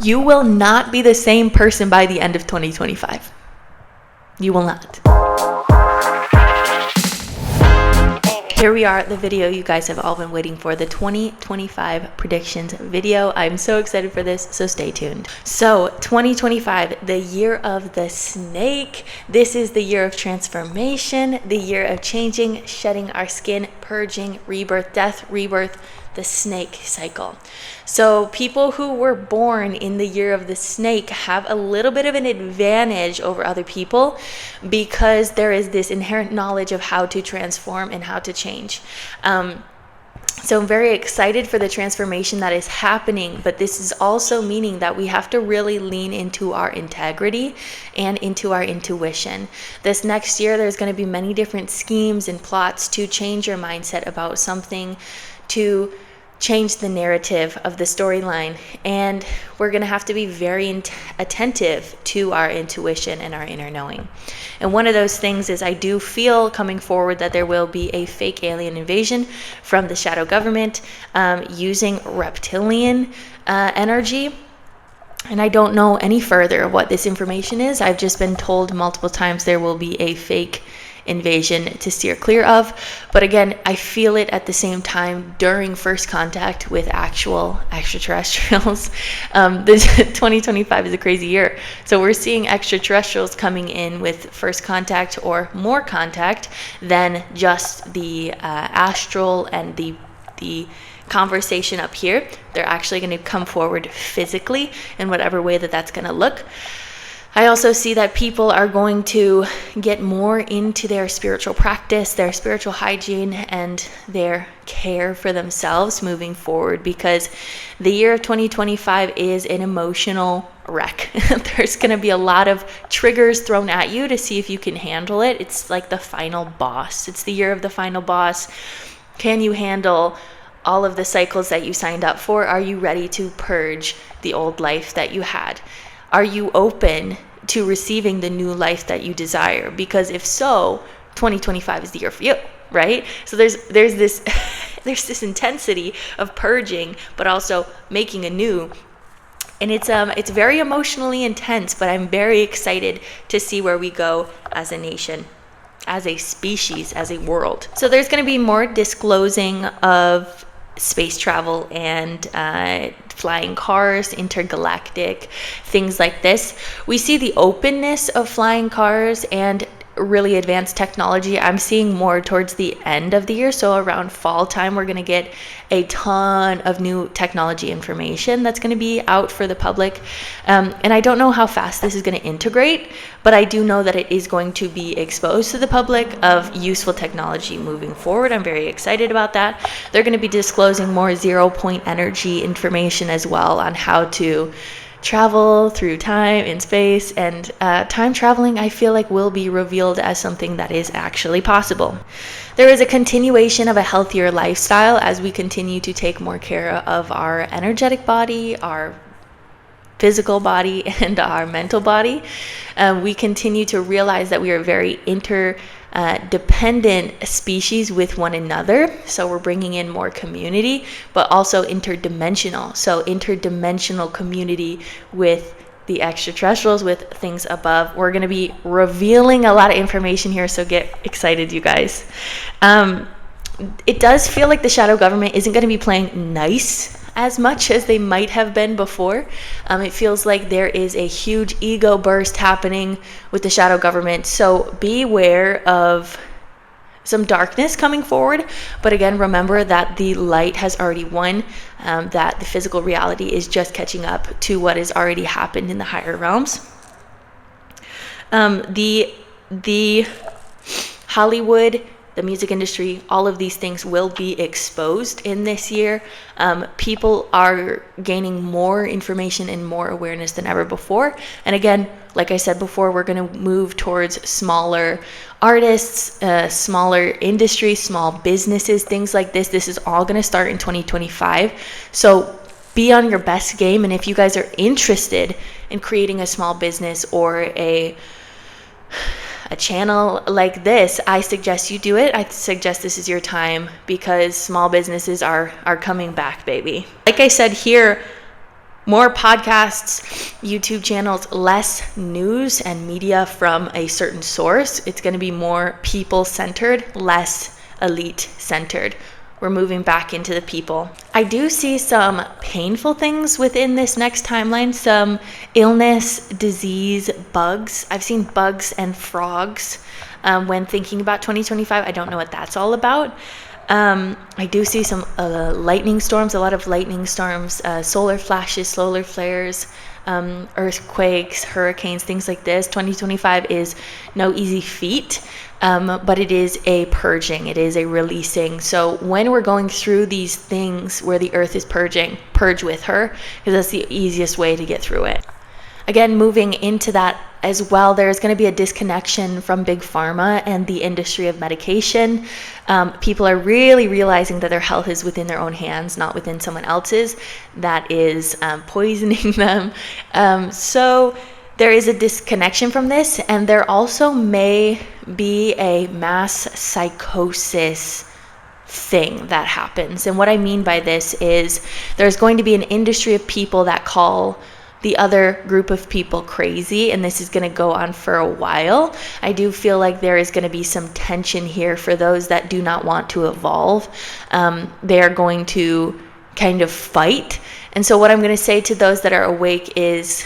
You will not be the same person by the end of 2025. You will not. Here we are, the video you guys have all been waiting for, the 2025 predictions video. I'm so excited for this, so stay tuned. So 2025, the year of the snake. This is the year of transformation, the year of changing, shedding our skin, purging, rebirth, death, rebirth, the snake cycle. So people who were born in the year of the snake have a little bit of an advantage over other people because there is this inherent knowledge of how to transform and how to change. So I'm very excited for the transformation that is happening, but this is also meaning that we have to really lean into our integrity and into our intuition. This next year, there's going to be many different schemes and plots to change your mindset about something, to change the narrative of the storyline, and we're going to have to be very attentive to our intuition and our inner knowing. And one of those things is I do feel coming forward that there will be a fake alien invasion from the shadow government using reptilian energy. And I don't know any further what this information is. I've just been told multiple times there will be a fake invasion to steer clear of. But again, I feel it at the same time during first contact with actual extraterrestrials. This 2025 is a crazy year. So we're seeing extraterrestrials coming in with first contact or more contact than just the astral and the conversation up here. They're actually going to come forward physically in whatever way that's going to look. I also see that people are going to get more into their spiritual practice, their spiritual hygiene, and their care for themselves moving forward, because the year of 2025 is an emotional wreck. There's going to be a lot of triggers thrown at you to see if you can handle it. It's like the final boss. It's the year of the final boss. Can you handle all of the cycles that you signed up for? Are you ready to purge the old life that you had? Are you open to receiving the new life that you desire? Because if so, 2025 is the year for you, right? So there's this there's this intensity of purging, but also making anew. And it's very emotionally intense, but I'm very excited to see where we go as a nation, as a species, as a world. So there's going to be more disclosing of space travel and flying cars, intergalactic things like this. We see the openness of flying cars and really advanced technology. I'm seeing more towards the end of the year. So around fall time, we're going to get a ton of new technology information that's going to be out for the public. And I don't know how fast this is going to integrate, but I do know that it is going to be exposed to the public of useful technology moving forward. I'm very excited about that. They're going to be disclosing more 0 point energy information as well on how to travel through time and space, and time traveling I feel like will be revealed as something that is actually possible. There is a continuation of a healthier lifestyle as we continue to take more care of our energetic body, our physical body, and our mental body. We continue to realize that we are very interdependent species with one another. So we're bringing in more community, but also interdimensional. So interdimensional community with the extraterrestrials, with things above. We're going to be revealing a lot of information here, so get excited, you guys. It does feel like the shadow government isn't going to be playing nice as much as they might have been before. It feels like there is a huge ego burst happening with the shadow government. So beware of some darkness coming forward. But again, remember that the light has already won, that the physical reality is just catching up to what has already happened in the higher realms. The Hollywood, the music industry, all of these things will be exposed in this year. People are gaining more information and more awareness than ever before. And again, like I said before, we're going to move towards smaller artists, smaller industries, small businesses, things like this. This is all going to start in 2025. So be on your best game. And if you guys are interested in creating a small business or a channel like this, I suggest you do it. I suggest this is your time, because small businesses are coming back, baby. Like I said here, More podcasts, YouTube channels, less news and media from a certain source. It's going to be more people-centered, less elite-centered. We're moving back into the people. I do see some painful things within this next timeline, some illness, disease, bugs. I've seen bugs and frogs when thinking about 2025. I don't know what that's all about. I do see some lightning storms, a lot of lightning storms, solar flashes, solar flares, earthquakes, hurricanes, things like this. 2025 is no easy feat, but it is a purging. It is a releasing. So when we're going through these things where the earth is purging, purge with her, because that's the easiest way to get through it. Again, moving into that as well, there's going to be a disconnection from big pharma and the industry of medication. People are really realizing that their health is within their own hands, not within someone else's that is poisoning them. So there is a disconnection from this, and there also may be a mass psychosis thing that happens. And what I mean by this is there's going to be an industry of people that call the other group of people crazy, and this is going to go on for a while. I do feel like there is going to be some tension here for those that do not want to evolve. They are going to kind of fight. And so what I'm going to say to those that are awake is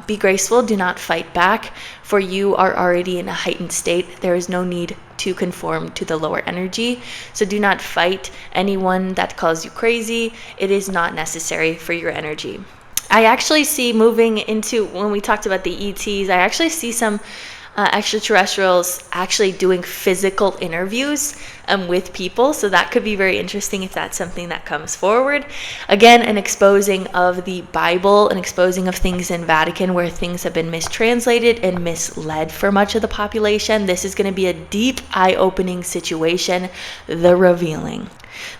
be graceful, do not fight back, for you are already in a heightened state. There is no need to conform to the lower energy. So do not fight anyone that calls you crazy. It is not necessary for your energy. I actually see moving into, when we talked about the ETs, I actually see some extraterrestrials actually doing physical interviews with people. So that could be very interesting if that's something that comes forward. Again, an exposing of the Bible, an exposing of things in Vatican where things have been mistranslated and misled for much of the population. This is going to be a deep, eye-opening situation, the revealing.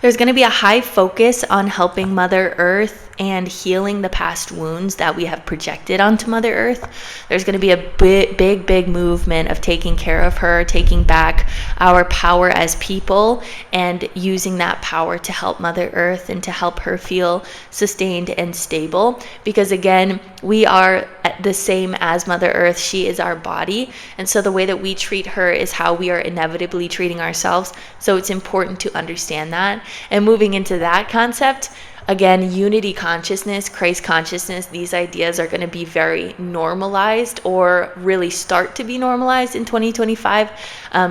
There's going to be a high focus on helping Mother Earth and healing the past wounds that we have projected onto Mother Earth. There's going to be a big movement of taking care of her, taking back our power as people, and using that power to help Mother Earth and to help her feel sustained and stable. Because again, we are the same as Mother Earth. She is our body. And so the way that we treat her is how we are inevitably treating ourselves. So it's important to understand that. And moving into that concept, again, unity consciousness, Christ consciousness, these ideas are going to be very normalized, or really start to be normalized in 2025.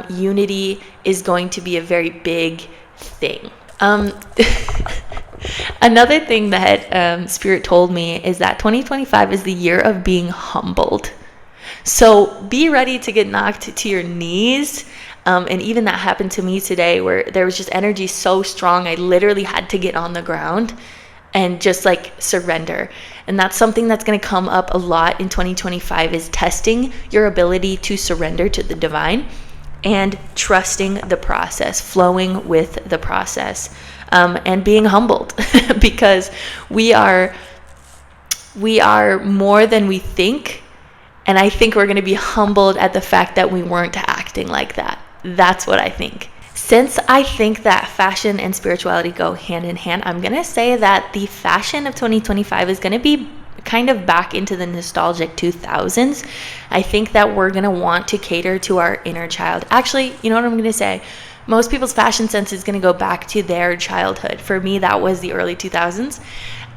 Unity is going to be a very big thing. Another thing that Spirit told me is that 2025 is the year of being humbled. So be ready to get knocked to your knees. And even that happened to me today, where there was just energy so strong, I literally had to get on the ground and just like surrender. And that's something that's going to come up a lot in 2025, is testing your ability to surrender to the divine and trusting the process, flowing with the process, and being humbled because we are more than we think. And I think we're going to be humbled at the fact that we weren't acting like that. That's what I think. Since I think that fashion and spirituality go hand in hand, I'm going to say that the fashion of 2025 is going to be kind of back into the nostalgic 2000s. I think that we're going to want to cater to our inner child. Actually, you know what I'm going to say? Most people's fashion sense is going to go back to their childhood. For me, that was the early 2000s.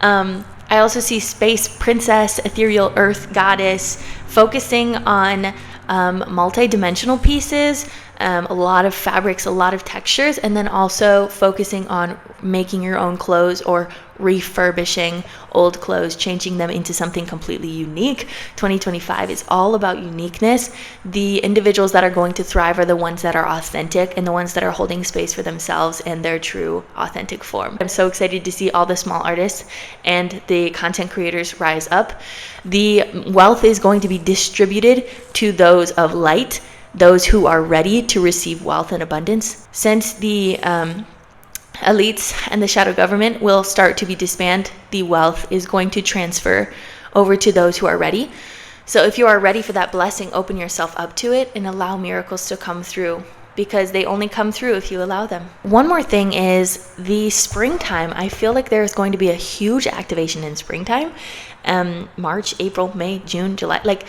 I also see space princess, ethereal earth goddess, focusing on multi-dimensional pieces, a lot of fabrics, a lot of textures, and then also focusing on making your own clothes or refurbishing old clothes, changing them into something completely unique. 2025 is all about uniqueness. The individuals that are going to thrive are the ones that are authentic and the ones that are holding space for themselves and their true authentic form. I'm so excited to see all the small artists and the content creators rise up. The wealth is going to be distributed to those of light, those who are ready to receive wealth and abundance. Since the elites and the shadow government will start to be disbanded, the wealth is going to transfer over to those who are ready. So if you are ready for that blessing, open yourself up to it and allow miracles to come through, because they only come through if you allow them. One more thing is the springtime. I feel like there's going to be a huge activation in springtime. March, April, May, June, July, like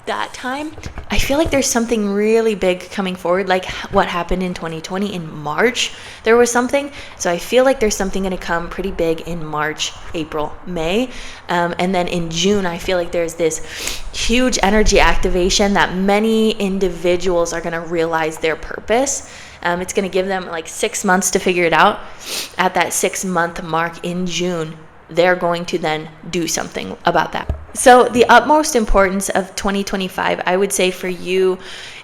that time. I feel like there's something really big coming forward, like what happened in 2020 in March. There was something. So I feel like there's something going to come pretty big in March, April, May. And then in June, I feel like there's this huge energy activation that many individuals are going to realize their purpose. It's going to give them like 6 months to figure it out. At that 6-month mark in June, they're going to then do something about that. So the utmost importance of 2025, I would say for you,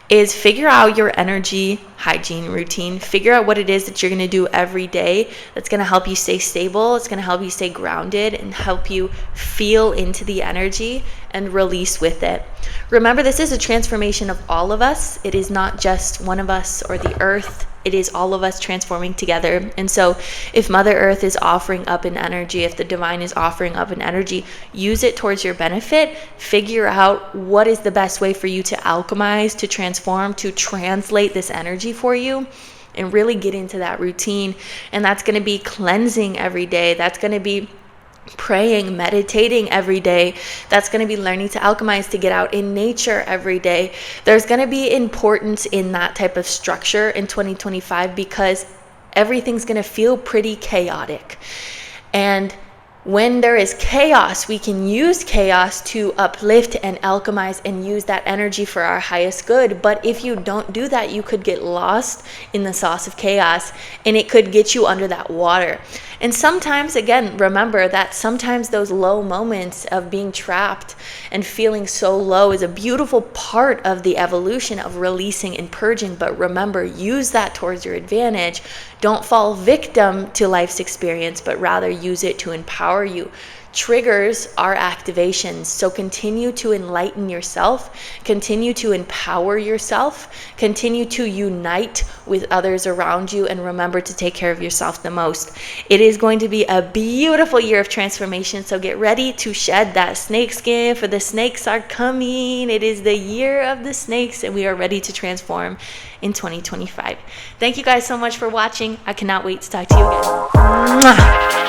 is figure out your energy hygiene routine. Figure out what it is that you're going to do every day that's going to help you stay stable. It's going to help you stay grounded and help you feel into the energy and release with it. Remember, this is a transformation of all of us. It is not just one of us or the earth. It is all of us transforming together. And so if Mother Earth is offering up an energy, if the divine is offering up an energy, use it towards your benefit. Figure out what is the best way for you to alchemize, to transform, to translate this energy for you, and really get into that routine. And that's going to be cleansing every day. That's going to be praying, meditating every day. That's going to be learning to alchemize, to get out in nature every day. There's going to be importance in that type of structure in 2025 because everything's going to feel pretty chaotic. And when there is chaos, we can use chaos to uplift and alchemize and use that energy for our highest good. But if you don't do that, you could get lost in the sauce of chaos and it could get you under that water. And sometimes, again, remember that sometimes those low moments of being trapped and feeling so low is a beautiful part of the evolution of releasing and purging. But remember, use that towards your advantage. Don't fall victim to life's experience, but rather use it to empower you. Triggers are activations. So continue to enlighten yourself, continue to empower yourself, continue to unite with others around you, and remember to take care of yourself the most. It is going to be a beautiful year of transformation, so get ready to shed that snake skin, for the snakes are coming. It is the year of the snakes, and we are ready to transform in 2025. Thank you guys so much for watching. I cannot wait to talk to you again. Mwah!